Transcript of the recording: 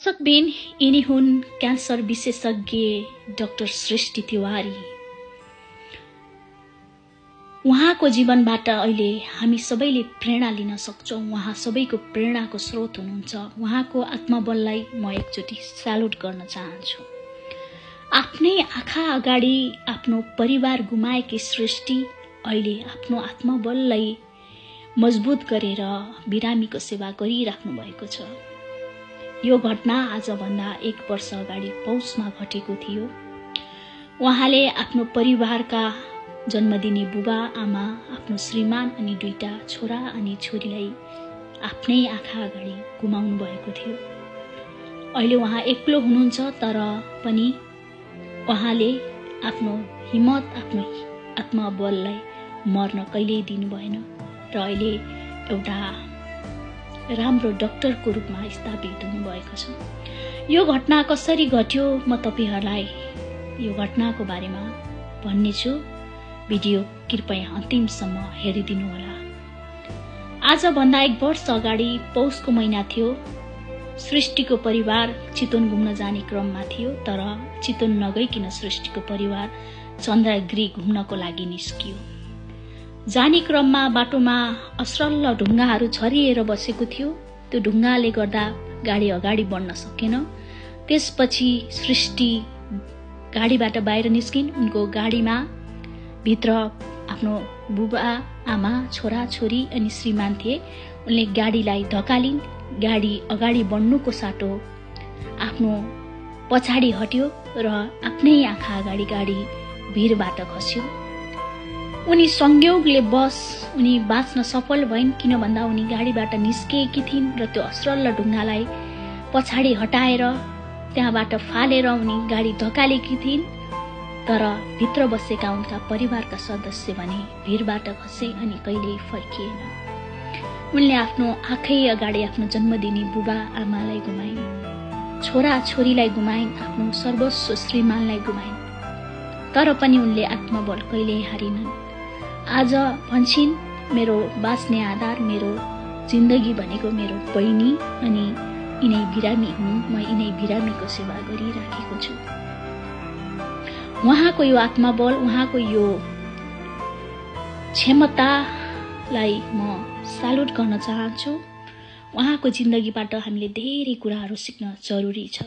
दर्शकबिन, यिनी हुन् क्यान्सर विशेषज्ञ डाक्टर सृष्टि तिवारी। उहाँको जीवनबाट अहिले हामी सबैले प्रेरणा लिन सक्छौँ। उहाँ सबैको प्रेरणाको स्रोत हुनुहुन्छ। उहाँको आत्मबललाई म एकचोटि स्यालुट गर्न चाहन्छु। आफ्नै आँखा अगाडि आफ्नो परिवार गुमाएकी सृष्टि अहिले आफ्नो आत्मबललाई मजबुत गरेर बिरामीको सेवा गरिराख्नु भएको छ। यो घटना आजभन्दा 1 वर्ष अगाडि पौषमा घटेको थियो। उहाँले आफ्नो परिवारका जन्मदिने बुबा आमा, आफ्नो श्रीमान अनि 2टा छोरा अनि छोरीलाई आफ्नै आँखा अगाडि गुमाउनु भएको थियो। अहिले उहाँ एक्लो हुनुहुन्छ, तर पनि उहाँले आफ्नो हिम्मत, आफ्नो आत्मबललाई मर्न कहिल्यै दिनु भएन र अहिले एउटा राम्रो डाक्टरको रूपमा स्थापित हुनुभएको छ। यो घटना कसरी घट्यो म तपाईहरूलाई यो घटनाको बारेमा भन्नेछु। भिडियो कृपया अन्तिमसम्म हेरिदिनुहोला। आजभन्दा 1 वर्ष अगाडि पौषको महिना थियो। सृष्टिको परिवार चितवन घुम्न जाने क्रममा थियो, तर चितवन नगइकन सृष्टिको परिवार चन्द्रगिरी घुम्नको लागि निस्कियो। जाने क्रममा बाटोमा असरल ढुङ्गाहरू छरिएर बसेको थियो। त्यो ढुङ्गाले गर्दा गाडी अगाडि बढ्न सकेन। त्यसपछि सृष्टि गाडीबाट बाहिर निस्किन्। उनको गाडीमा भित्र आफ्नो बुबा आमा, छोरा छोरी अनि श्रीमान थिए। उनले गाडीलाई धकालिन्। गाडी अगाडि बढ्नुको साटो आफ्नो पछाडि हट्यो र आफ्नै आँखा अगाडि गाडी भिरबाट खस्यो। उनी संयोगले उनी बाँच्न सफल भइन्, किन भन्दा उनी गाडीबाट निस्किएकी थिइन् र त्यो असरल ढुङ्गालाई पछाडि हटाएर त्यहाँबाट फालेर उनी गाडी धकालेकी थिइन्। तर भित्र बसेका उनका परिवारका सदस्य भने भिरबाट खसे अनि कहिल्यै फर्किएन। उनले आफ्नो आँखै अगाडि आफ्नो जन्मदिने बुबा आमालाई गुमाइन्, छोरा छोरीलाई गुमाइन्, आफ्नो सर्वस्व श्रीमानलाई गुमाइन्। तर पनि उनले आत्मबल कहिल्यै हारिनन्। आज भन्छन्, मेरो बाँच्ने आधार, मेरो जिन्दगी भनेको मेरो बहिनी अनि यिनै बिरामी हुन्। म यिनै बिरामीको सेवा गरिराखेको छु। उहाँको यो आत्मबल, उहाँको यो क्षमतालाई म स्यालुट गर्न चाहन्छु। उहाँको जिन्दगीबाट हामीले धेरै कुराहरू सिक्न जरुरी छ।